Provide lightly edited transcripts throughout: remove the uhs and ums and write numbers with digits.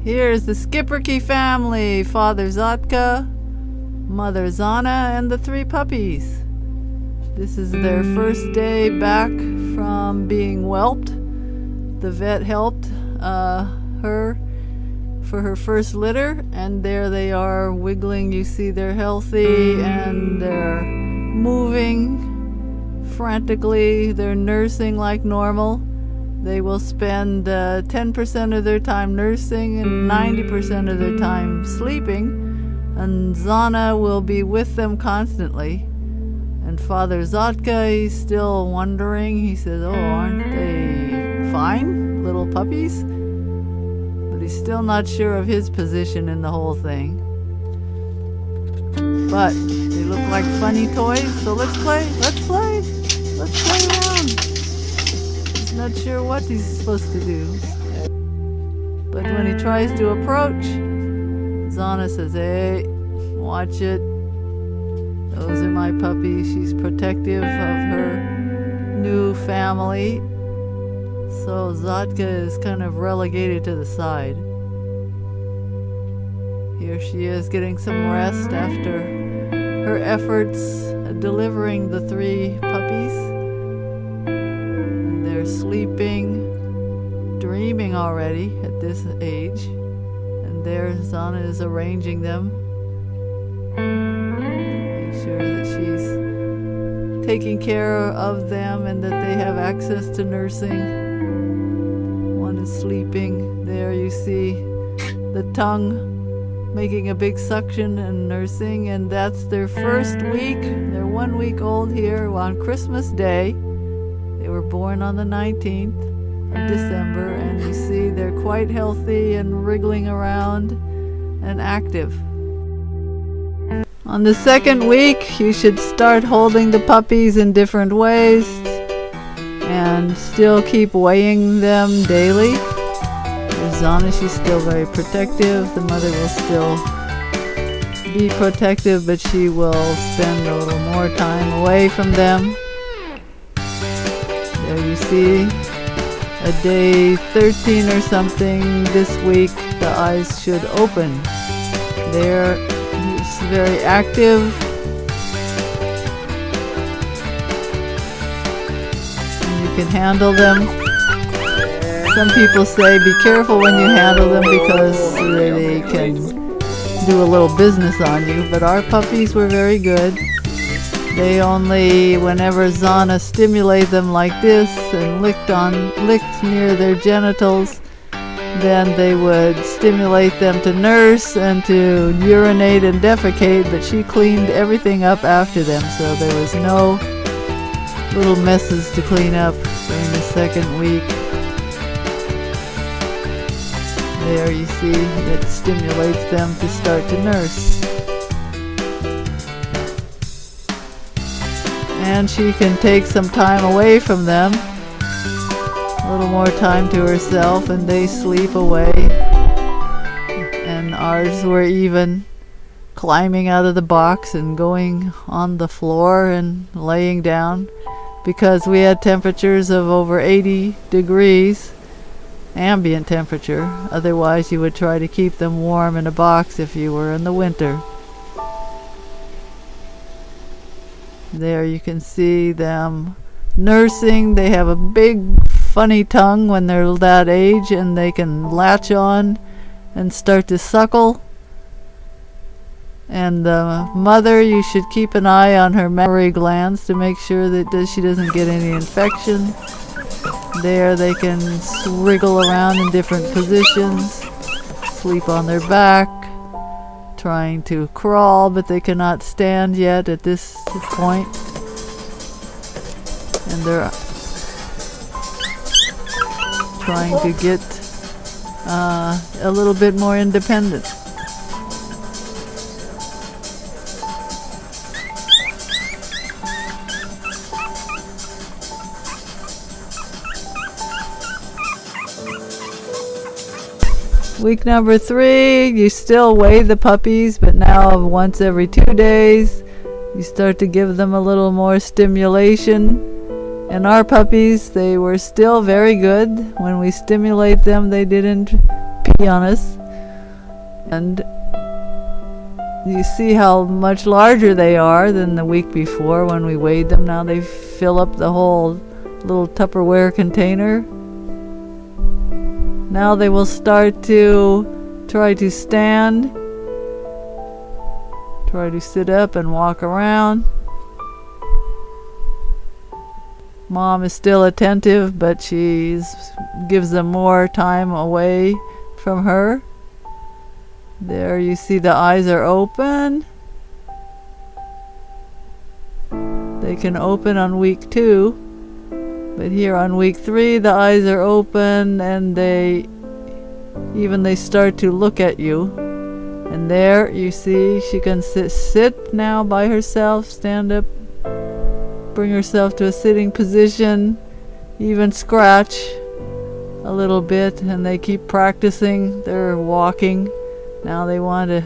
Here's the Schipperke family, Father Zotka, Mother Zana, and the 3 puppies. This is their first day back from being whelped. The vet helped her for her first litter, and there they are wiggling. You see they're healthy and they're moving frantically. They're nursing like normal. They will spend 10% of their time nursing and 90% of their time sleeping, and Zana will be with them constantly. And Father Zotka, he's still wondering. He says, oh, aren't they fine, little puppies? But he's still not sure of his position in the whole thing. But they look like funny toys, so let's play around. He's not sure what he's supposed to do. But when he tries to approach, Zana says, hey, watch it. Those are my puppies. She's protective of her new family. So Zotka is kind of relegated to the side. Here she is getting some rest after her efforts delivering the 3 puppies. And they're sleeping, dreaming already at this age. And there Zana is arranging them. Make sure that she's taking care of them and that they have access to nursing. One is sleeping. There you see the tongue making a big suction and nursing, and that's their first week. They're 1 week old here on Christmas Day. They were born on the 19th of December, and you see they're quite healthy and wriggling around and active. On the 2nd week, you should start holding the puppies in different ways and still keep weighing them daily. Zana, she's still very protective. The mother will still be protective, but she will spend a little more time away from them. There you see, at day 13 or something this week, the eyes should open. They're very active. And you can handle them. Some people say be careful when you handle them because they can do a little business on you, but our puppies were very good. They only, whenever Zana stimulated them like this and licked near their genitals, then they would stimulate them to nurse and to urinate and defecate, but she cleaned everything up after them, so there was no little messes to clean up during the 2nd week. There you see it stimulates them to start to nurse. And she can take some time away from them, a little more time to herself, and they sleep away. And ours were even climbing out of the box and going on the floor and laying down because we had temperatures of over 80 degrees. Ambient temperature. Otherwise you would try to keep them warm in a box if you were in the winter. There you can see them nursing. They have a big funny tongue when they're that age, and they can latch on and start to suckle. And the mother, you should keep an eye on her mammary glands to make sure that she doesn't get any infection. There they can wriggle around in different positions, sleep on their back, trying to crawl, but they cannot stand yet at this point. And they're trying to get a little bit more independent. Week number 3, you still weigh the puppies, but now once every 2 days. You start to give them a little more stimulation. And our puppies, they were still very good. When we stimulate them, they didn't pee on us. And you see how much larger they are than the week before when we weighed them. Now they fill up the whole little Tupperware container. Now they will start to try to stand, try to sit up and walk around. Mom is still attentive, but she gives them more time away from her. There you see the eyes are open. They can open on week 2, but here on week 3 the eyes are open and they start to look at you. And there you see she can sit now by herself, stand up, bring herself to a sitting position, even scratch a little bit, and they keep practicing their walking. Now they want to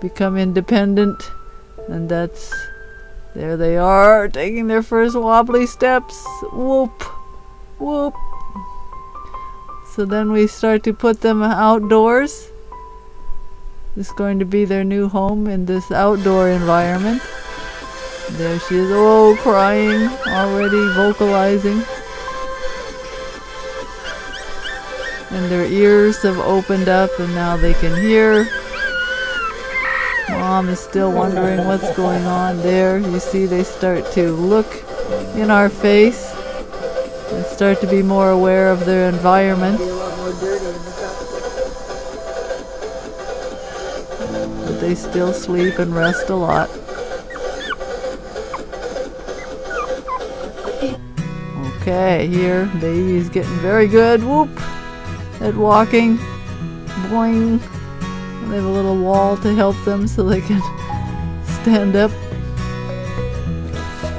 become independent, and there they are, taking their first wobbly steps. Whoop, whoop. So then we start to put them outdoors. This is going to be their new home in this outdoor environment. There she is, oh, crying, already vocalizing. And their ears have opened up and now they can hear. Mom is still wondering what's going on. There, you see they start to look in our face and start to be more aware of their environment. But they still sleep and rest a lot. Okay, here, baby's getting very good, whoop, at walking, boing. They have a little wall to help them so they can stand up.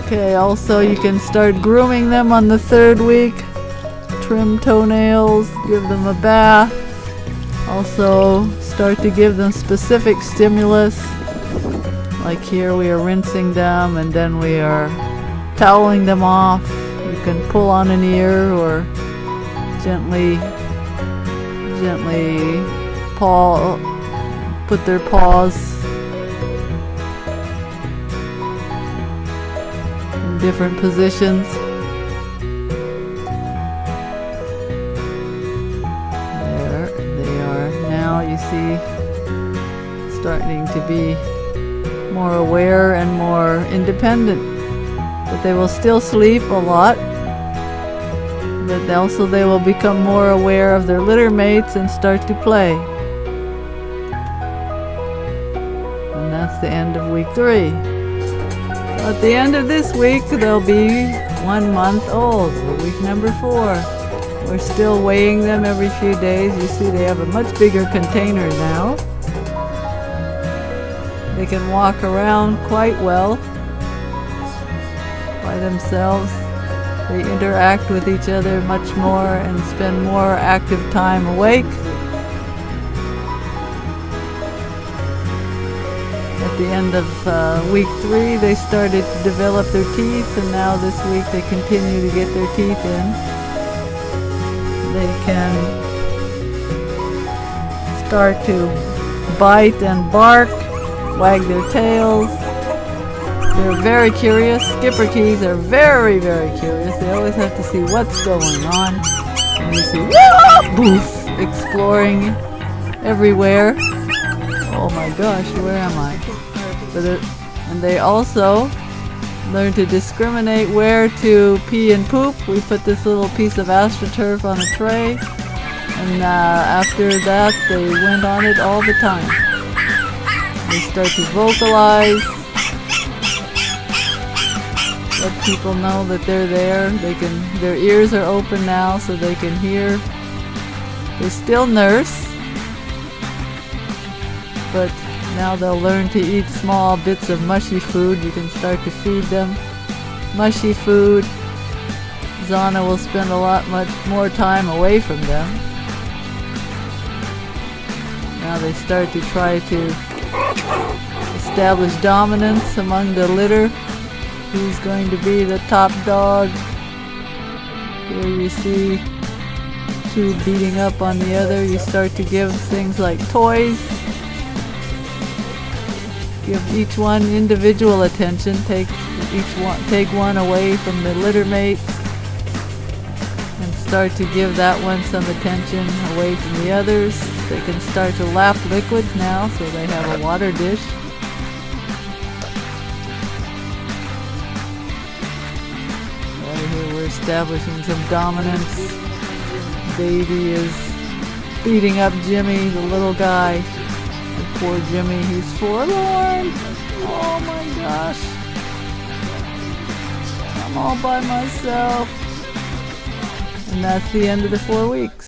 Okay, also you can start grooming them on the 3rd week. Trim toenails, give them a bath. Also start to give them specific stimulus. Like here we are rinsing them and then we are toweling them off. You can pull on an ear or gently put their paws in different positions. There they are. Now you see starting to be more aware and more independent. But they will still sleep a lot. But also they will become more aware of their litter mates and start to play. And that's the end of week 3. So at the end of this week they'll be 1 month old, week number 4. We're still weighing them every few days. You see they have a much bigger container now. They can walk around quite well by themselves. They interact with each other much more and spend more active time awake. At the end of week 3 they started to develop their teeth, and now this week they continue to get their teeth in. They can start to bite and bark, wag their tails. They're very curious. Schipperkes are very, very curious. They always have to see what's going on. And you see, boof, exploring everywhere. Oh my gosh, where am I? And they also learn to discriminate where to pee and poop. We put this little piece of astroturf on a tray, and after that they went on it all the time. They start to vocalize, let people know that they're there. Their ears are open now so they can hear. They still nurse, but now they'll learn to eat small bits of mushy food. You can start to feed them mushy food. Zana will spend much more time away from them. Now they start to try to establish dominance among the litter. Who's going to be the top dog? Here you see two beating up on the other. You start to give things like toys Give each one individual attention. Take one away from the litter mates and start to give that one some attention away from the others. They can start to lap liquids now, so they have a water dish. Right here we're establishing some dominance. Baby is beating up Jimmy, the little guy. Poor Jimmy, he's forlorn. Oh my gosh. I'm all by myself. And that's the end of the 4 weeks.